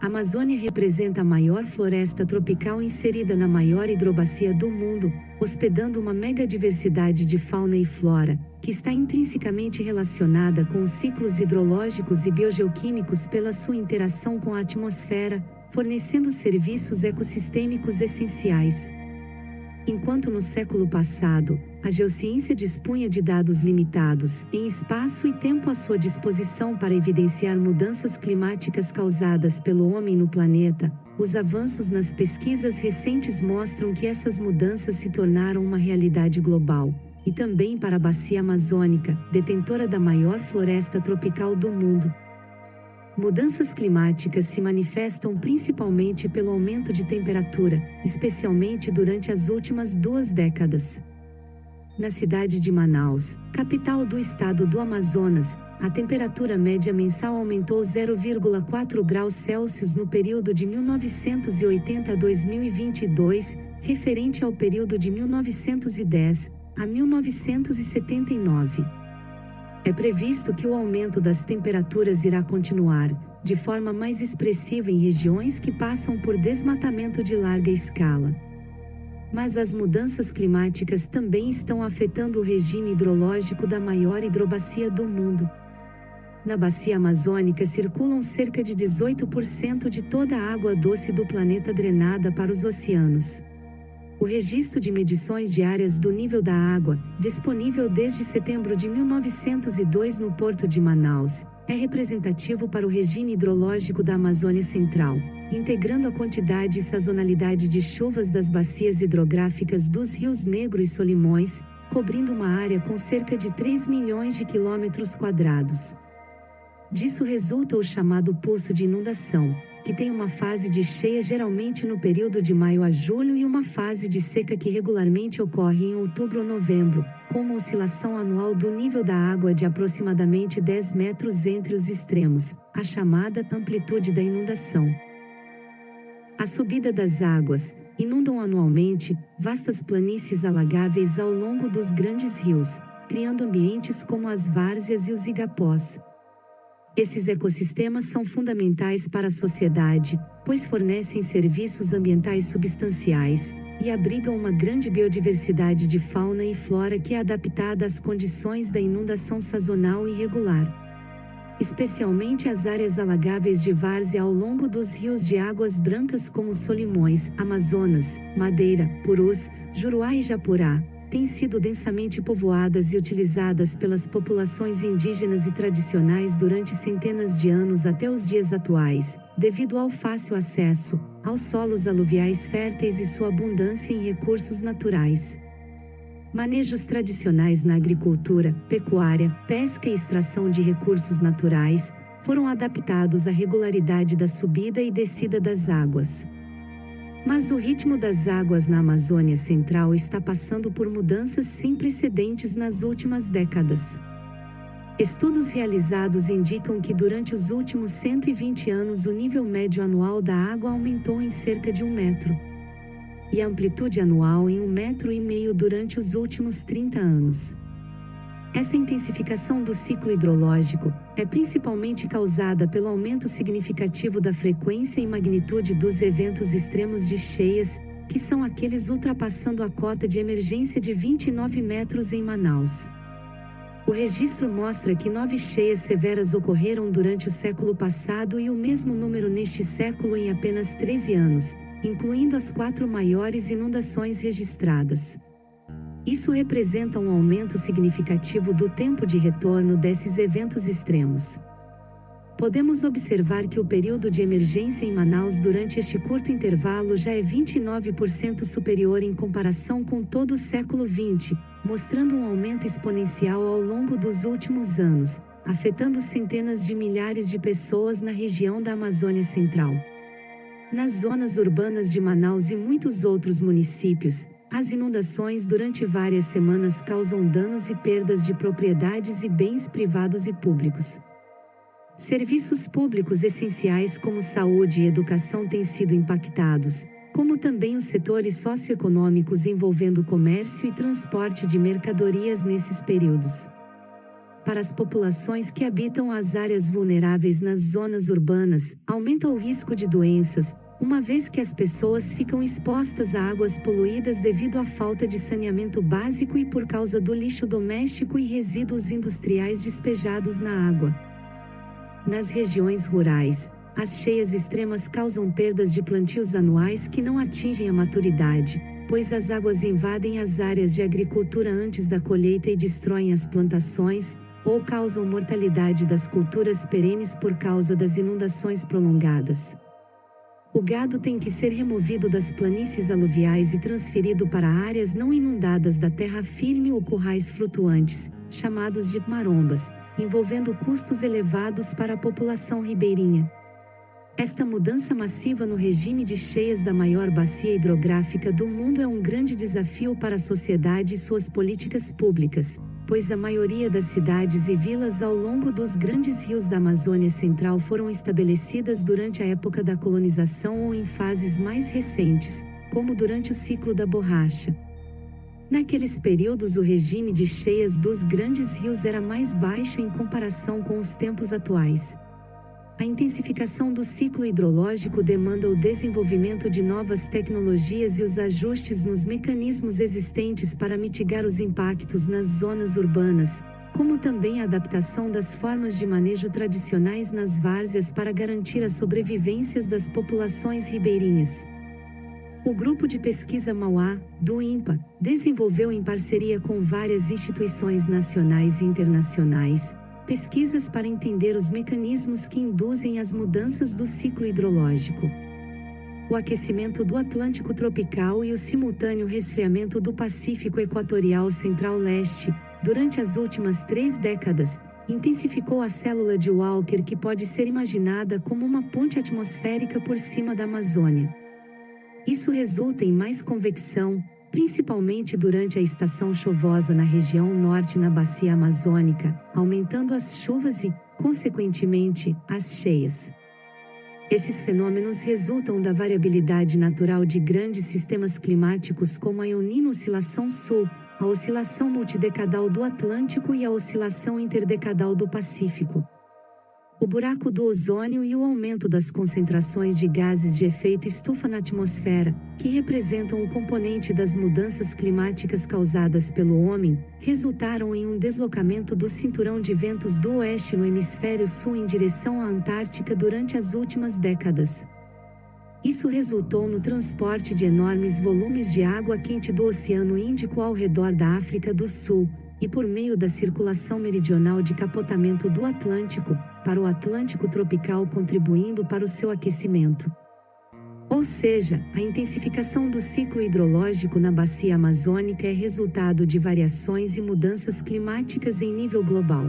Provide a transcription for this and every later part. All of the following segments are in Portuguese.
A Amazônia representa a maior floresta tropical inserida na maior hidrobacia do mundo, hospedando uma megadiversidade de fauna e flora, que está intrinsecamente relacionada com os ciclos hidrológicos e biogeoquímicos pela sua interação com a atmosfera, fornecendo serviços ecossistêmicos essenciais. Enquanto no século passado, a geociência dispunha de dados limitados, em espaço e tempo à sua disposição para evidenciar mudanças climáticas causadas pelo homem no planeta, os avanços nas pesquisas recentes mostram que essas mudanças se tornaram uma realidade global, e também para a Bacia Amazônica, detentora da maior floresta tropical do mundo. Mudanças climáticas se manifestam principalmente pelo aumento de temperatura, especialmente durante as últimas 2 décadas. Na cidade de Manaus, capital do estado do Amazonas, a temperatura média mensal aumentou 0,4 graus Celsius no período de 1980 a 2022, referente ao período de 1910 a 1979. É previsto que o aumento das temperaturas irá continuar, de forma mais expressiva em regiões que passam por desmatamento de larga escala. Mas as mudanças climáticas também estão afetando o regime hidrológico da maior hidrobacia do mundo. Na bacia amazônica circulam cerca de 18% de toda a água doce do planeta drenada para os oceanos. O registro de medições diárias do nível da água, disponível desde setembro de 1902 no Porto de Manaus, é representativo para o regime hidrológico da Amazônia Central, integrando a quantidade e sazonalidade de chuvas das bacias hidrográficas dos rios Negro e Solimões, cobrindo uma área com cerca de 3 milhões de quilômetros quadrados. Disso resulta o chamado pulso de inundação, que tem uma fase de cheia geralmente no período de maio a julho e uma fase de seca que regularmente ocorre em outubro ou novembro, com uma oscilação anual do nível da água de aproximadamente 10 metros entre os extremos, a chamada amplitude da inundação. A subida das águas inundam anualmente vastas planícies alagáveis ao longo dos grandes rios, criando ambientes como as várzeas e os igapós. Esses ecossistemas são fundamentais para a sociedade, pois fornecem serviços ambientais substanciais e abrigam uma grande biodiversidade de fauna e flora que é adaptada às condições da inundação sazonal e regular. Especialmente as áreas alagáveis de várzea ao longo dos rios de águas brancas como Solimões, Amazonas, Madeira, Purus, Juruá e Japurá, têm sido densamente povoadas e utilizadas pelas populações indígenas e tradicionais durante centenas de anos até os dias atuais, devido ao fácil acesso aos solos aluviais férteis e sua abundância em recursos naturais. Manejos tradicionais na agricultura, pecuária, pesca e extração de recursos naturais foram adaptados à regularidade da subida e descida das águas. Mas o ritmo das águas na Amazônia Central está passando por mudanças sem precedentes nas últimas décadas. Estudos realizados indicam que durante os últimos 120 anos o nível médio anual da água aumentou em cerca de 1 metro. E a amplitude anual em 1,5 metros durante os últimos 30 anos. Essa intensificação do ciclo hidrológico é principalmente causada pelo aumento significativo da frequência e magnitude dos eventos extremos de cheias, que são aqueles ultrapassando a cota de emergência de 29 metros em Manaus. O registro mostra que 9 cheias severas ocorreram durante o século passado e o mesmo número neste século em apenas 13 anos, incluindo as 4 maiores inundações registradas. Isso representa um aumento significativo do tempo de retorno desses eventos extremos. Podemos observar que o período de emergência em Manaus durante este curto intervalo já é 29% superior em comparação com todo o século XX, mostrando um aumento exponencial ao longo dos últimos anos, afetando centenas de milhares de pessoas na região da Amazônia Central. Nas zonas urbanas de Manaus e muitos outros municípios, as inundações durante várias semanas causam danos e perdas de propriedades e bens privados e públicos. Serviços públicos essenciais como saúde e educação têm sido impactados, como também os setores socioeconômicos envolvendo comércio e transporte de mercadorias nesses períodos. para as populações que habitam as áreas vulneráveis nas zonas urbanas, aumenta o risco de doenças, uma vez que as pessoas ficam expostas a águas poluídas devido à falta de saneamento básico e por causa do lixo doméstico e resíduos industriais despejados na água. Nas regiões rurais, as cheias extremas causam perdas de plantios anuais que não atingem a maturidade, pois as águas invadem as áreas de agricultura antes da colheita e destroem as plantações, ou causam mortalidade das culturas perenes por causa das inundações prolongadas. O gado tem que ser removido das planícies aluviais e transferido para áreas não inundadas da terra firme ou currais flutuantes, chamados de marombas, envolvendo custos elevados para a população ribeirinha. Esta mudança massiva no regime de cheias da maior bacia hidrográfica do mundo é um grande desafio para a sociedade e suas políticas públicas, pois a maioria das cidades e vilas ao longo dos grandes rios da Amazônia Central foram estabelecidas durante a época da colonização ou em fases mais recentes, como durante o ciclo da borracha. Naqueles períodos o regime de cheias dos grandes rios era mais baixo em comparação com os tempos atuais. A intensificação do ciclo hidrológico demanda o desenvolvimento de novas tecnologias e os ajustes nos mecanismos existentes para mitigar os impactos nas zonas urbanas, como também a adaptação das formas de manejo tradicionais nas várzeas para garantir a sobrevivência das populações ribeirinhas. O Grupo de Pesquisa Mauá, do INPA, desenvolveu em parceria com várias instituições nacionais e internacionais, pesquisas para entender os mecanismos que induzem as mudanças do ciclo hidrológico. O aquecimento do Atlântico tropical e o simultâneo resfriamento do Pacífico Equatorial Central-Leste, durante as últimas 3 décadas, intensificou a célula de Walker que pode ser imaginada como uma ponte atmosférica por cima da Amazônia. Isso resulta em mais convecção, principalmente durante a estação chuvosa na região norte na bacia amazônica, aumentando as chuvas e, consequentemente, as cheias. Esses fenômenos resultam da variabilidade natural de grandes sistemas climáticos como a El Niño Oscilação Sul, a oscilação multidecadal do Atlântico e a oscilação interdecadal do Pacífico. O buraco do ozônio e o aumento das concentrações de gases de efeito estufa na atmosfera, que representam o componente das mudanças climáticas causadas pelo homem, resultaram em um deslocamento do cinturão de ventos do oeste no hemisfério sul em direção à Antártica durante as últimas décadas. Isso resultou no transporte de enormes volumes de água quente do Oceano Índico ao redor da África do Sul, e por meio da circulação meridional de capotamento do Atlântico, para o Atlântico tropical contribuindo para o seu aquecimento. Ou seja, a intensificação do ciclo hidrológico na bacia amazônica é resultado de variações e mudanças climáticas em nível global.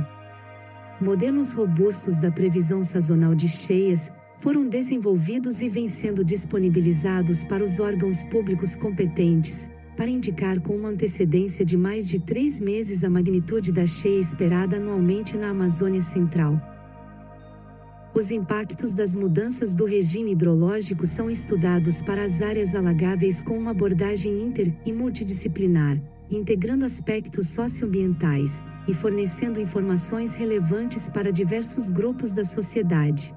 Modelos robustos da previsão sazonal de cheias foram desenvolvidos e vêm sendo disponibilizados para os órgãos públicos competentes, para indicar com uma antecedência de mais de 3 meses a magnitude da cheia esperada anualmente na Amazônia Central. Os impactos das mudanças do regime hidrológico são estudados para as áreas alagáveis com uma abordagem inter- e multidisciplinar, integrando aspectos socioambientais e fornecendo informações relevantes para diversos grupos da sociedade.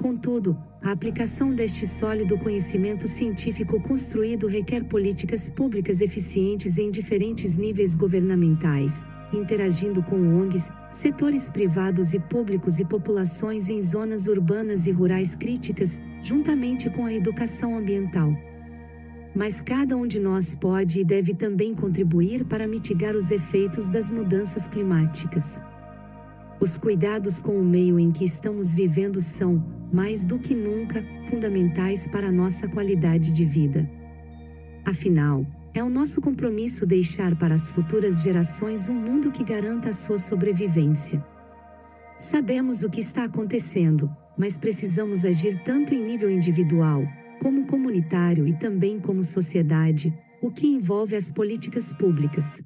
Contudo, a aplicação deste sólido conhecimento científico construído requer políticas públicas eficientes em diferentes níveis governamentais, interagindo com ONGs, setores privados e públicos e populações em zonas urbanas e rurais críticas, juntamente com a educação ambiental. Mas cada um de nós pode e deve também contribuir para mitigar os efeitos das mudanças climáticas. Os cuidados com o meio em que estamos vivendo são, mais do que nunca, fundamentais para a nossa qualidade de vida. Afinal, é o nosso compromisso deixar para as futuras gerações um mundo que garanta a sua sobrevivência. Sabemos o que está acontecendo, mas precisamos agir tanto em nível individual, como comunitário e também como sociedade, o que envolve as políticas públicas.